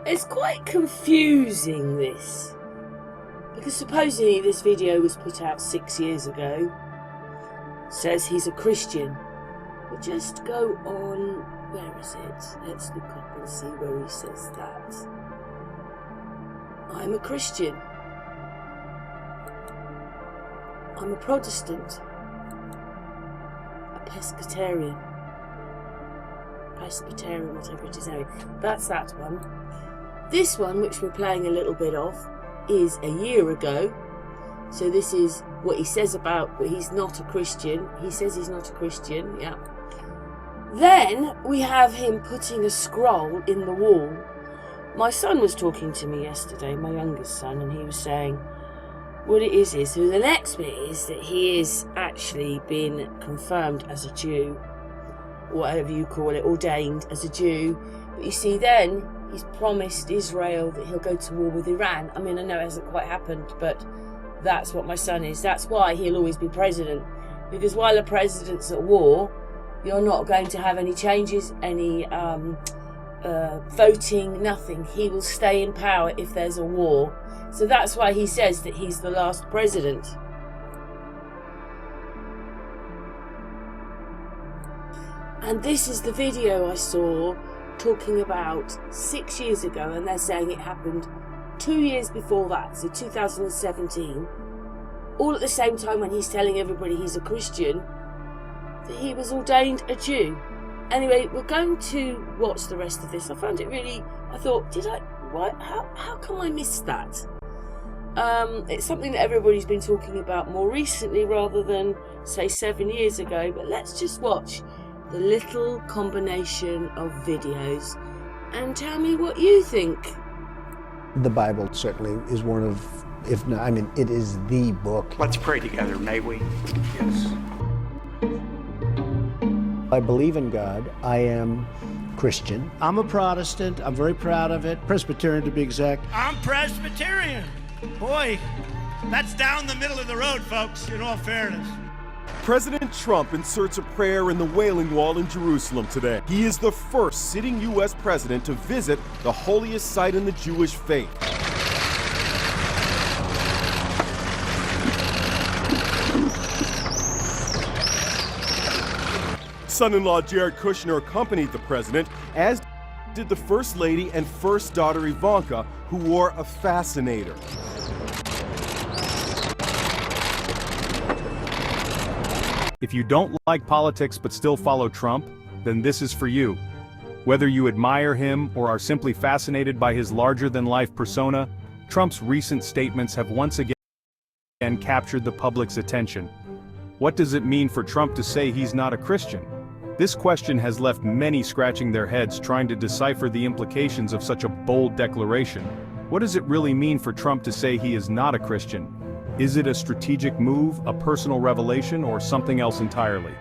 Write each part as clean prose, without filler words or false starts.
It's quite confusing, this, because supposedly this video was put out 6 years ago. Says he's a Christian. But just go on, where is it? Let's look up and see where he says that. I'm a Christian. I'm a Protestant. A Presbyterian, whatever it is. That's that one. This one, which we're playing a little bit of, is a year ago. So this is what he says about, but he's not a Christian. He says he's not a Christian, yeah. Then we have him putting a scroll in the wall. My son was talking to me yesterday, my youngest son, and he was saying what it is. So the next bit is that he is actually been confirmed as a Jew, whatever you call it, ordained as a Jew. But you see, then he's promised Israel that he'll go to war with Iran. I mean, I know it hasn't quite happened, but that's what my son is. That's why he'll always be president. Because while a president's at war, you're not going to have any changes, any voting, nothing. He will stay in power if there's a war. So that's why he says that he's the last president. And this is the video I saw talking about 6 years ago, and they're saying it happened 2 years before that, so 2017, all at the same time when he's telling everybody he's a Christian, that he was ordained a Jew. Anyway, we're going to watch the rest of this. I found it really, I thought, how come I missed that? It's something that everybody's been talking about more recently rather than, say, 7 years ago, but let's just watch the little combination of videos and tell me what you think. The Bible certainly is one of, if not, I mean, it is the book. Let's pray together, may we? Yes. I believe in God. I am Christian. I'm a Protestant. I'm very proud of it. Presbyterian, to be exact. I'm Presbyterian. Boy, that's down the middle of the road, folks, in all fairness. President Trump inserts a prayer in the Wailing Wall in Jerusalem today. He is the first sitting U.S. president to visit the holiest site in the Jewish faith. Son-in-law Jared Kushner accompanied the president, as did the First Lady and First Daughter Ivanka, who wore a fascinator. If you don't like politics but still follow Trump, then this is for you. Whether you admire him or are simply fascinated by his larger-than-life persona, Trump's recent statements have once again captured the public's attention. What does it mean for Trump to say he's not a Christian? This question has left many scratching their heads trying to decipher the implications of such a bold declaration. What does it really mean for Trump to say he is not a Christian? Is it a strategic move, a personal revelation, or something else entirely?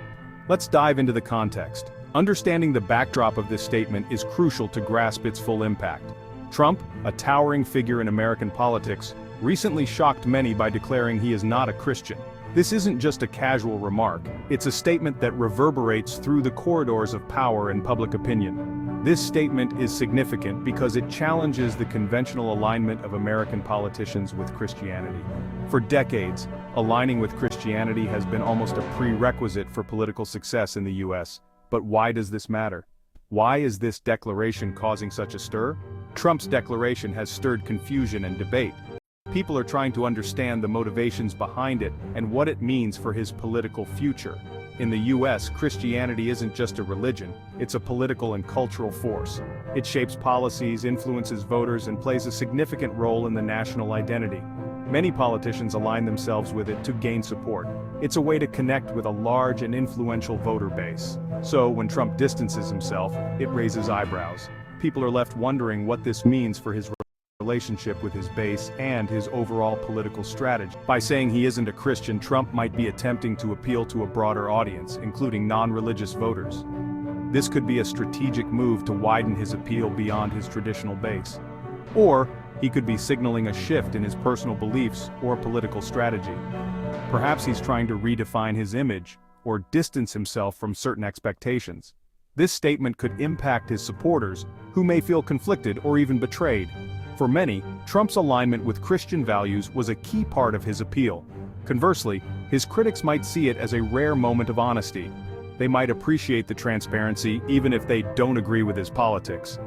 Let's dive into the context. Understanding the backdrop of this statement is crucial to grasp its full impact. Trump, a towering figure in American politics, recently shocked many by declaring he is not a Christian. This isn't just a casual remark, it's a statement that reverberates through the corridors of power and public opinion. This statement is significant because it challenges the conventional alignment of American politicians with Christianity. For decades, aligning with Christianity has been almost a prerequisite for political success in the US. But why does this matter? Why is this declaration causing such a stir? Trump's declaration has stirred confusion and debate. People are trying to understand the motivations behind it and what it means for his political future. In the US, Christianity isn't just a religion, it's a political and cultural force. It shapes policies, influences voters, and plays a significant role in the national identity. Many politicians align themselves with it to gain support. It's a way to connect with a large and influential voter base. So, when Trump distances himself, it raises eyebrows. People are left wondering what this means for his relationship with his base and his overall political strategy. By saying he isn't a Christian, Trump might be attempting to appeal to a broader audience, including non-religious voters. This could be a strategic move to widen his appeal beyond his traditional base. Or, he could be signaling a shift in his personal beliefs or political strategy. Perhaps he's trying to redefine his image or distance himself from certain expectations. This statement could impact his supporters, who may feel conflicted or even betrayed. For many, Trump's alignment with Christian values was a key part of his appeal. Conversely, his critics might see it as a rare moment of honesty. They might appreciate the transparency even if they don't agree with his politics.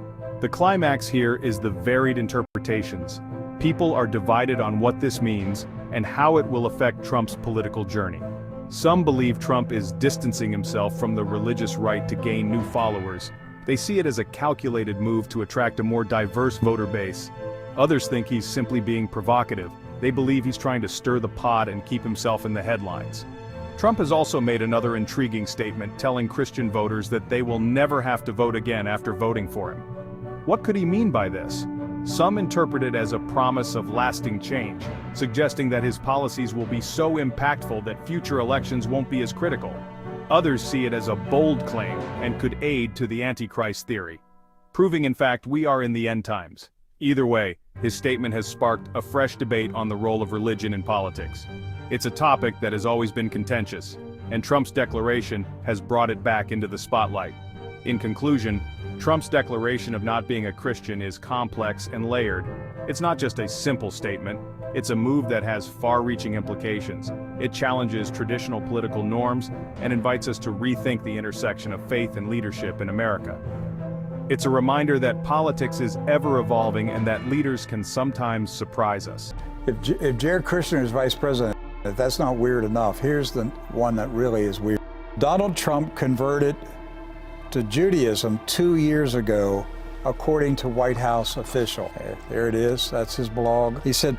The climax here is the varied interpretations. People are divided on what this means and how it will affect Trump's political journey. Some believe Trump is distancing himself from the religious right to gain new followers. They see it as a calculated move to attract a more diverse voter base. Others think he's simply being provocative. They believe he's trying to stir the pot and keep himself in the headlines. Trump has also made another intriguing statement telling Christian voters that they will never have to vote again after voting for him. What could he mean by this? Some interpret it as a promise of lasting change, suggesting that his policies will be so impactful that future elections won't be as critical. Others see it as a bold claim and could aid to the Antichrist theory, proving in fact we are in the end times. Either way, his statement has sparked a fresh debate on the role of religion in politics. It's a topic that has always been contentious, and Trump's declaration has brought it back into the spotlight. In conclusion, Trump's declaration of not being a Christian is complex and layered. It's not just a simple statement, it's a move that has far-reaching implications. It challenges traditional political norms and invites us to rethink the intersection of faith and leadership in America. It's a reminder that politics is ever-evolving and that leaders can sometimes surprise us. If Jared Kushner is vice president, if that's not weird enough, here's the one that really is weird. Donald Trump converted to Judaism 2 years ago, according to White House official. There it is, that's his blog. He said,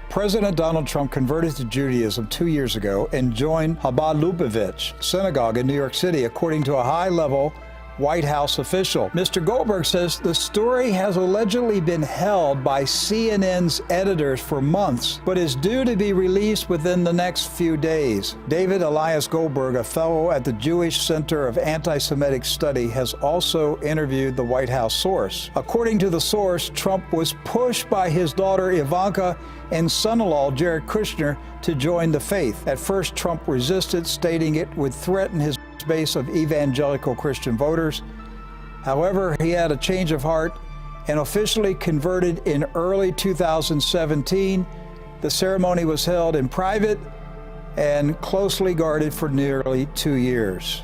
President Donald Trump converted to Judaism 2 years ago and joined Chabad Lubavitch Synagogue in New York City, according to a high-level White House official. Mr. Goldberg says the story has allegedly been held by CNN's editors for months, but is due to be released within the next few days. David Elias Goldberg, a fellow at the Jewish Center of Anti-Semitic Study, has also interviewed the White House source. According to the source, Trump was pushed by his daughter Ivanka and son-in-law Jared Kushner to join the faith. At first, Trump resisted, stating it would threaten his base of evangelical Christian voters. However, he had a change of heart and officially converted in early 2017. The ceremony was held in private and closely guarded for nearly 2 years.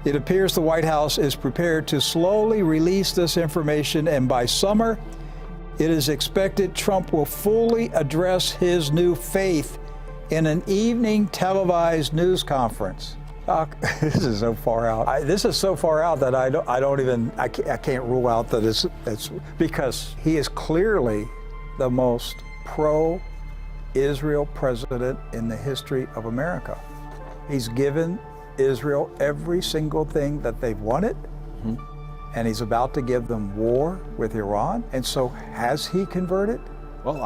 It appears the White House is prepared to slowly release this information, and by summer, it is expected Trump will fully address his new faith in an evening televised news conference. This is so far out. This is so far out that I can't rule out that it's because he is clearly the most pro-Israel president in the history of America. He's given Israel every single thing that they've wanted, and he's about to give them war with Iran. And so, has he converted? Well,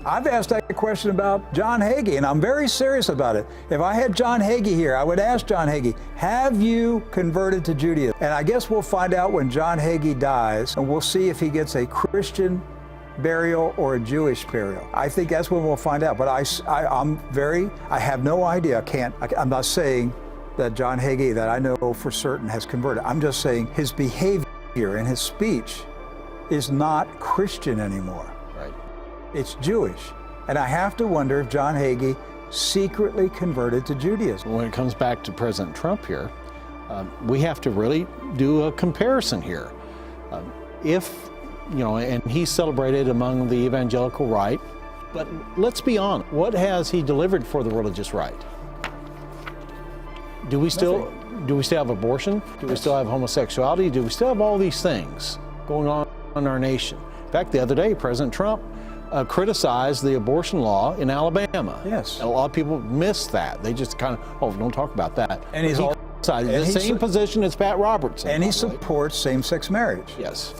I've asked that question about John Hagee, and I'm very serious about it. If I had John Hagee here, I would ask John Hagee, have you converted to Judaism? And I guess we'll find out when John Hagee dies, and we'll see if he gets a Christian burial or a Jewish burial. I think that's when we'll find out. But I have no idea. I'm not saying that John Hagee, that I know for certain, has converted. I'm just saying his behavior and his speech is not Christian anymore. It's Jewish. And I have to wonder if John Hagee secretly converted to Judaism. When it comes back to President Trump here, we have to really do a comparison here. And he's celebrated among the evangelical right, but let's be honest, what has he delivered for the religious right? Do we still have abortion? Do we still have homosexuality? Do we still have all these things going on in our nation? In fact, the other day, President Trump criticized the abortion law in Alabama. Yes. A lot of people miss that. They just kind of, don't talk about that. And he's criticized the same position as Pat Robertson. And he supports same-sex marriage. Yes.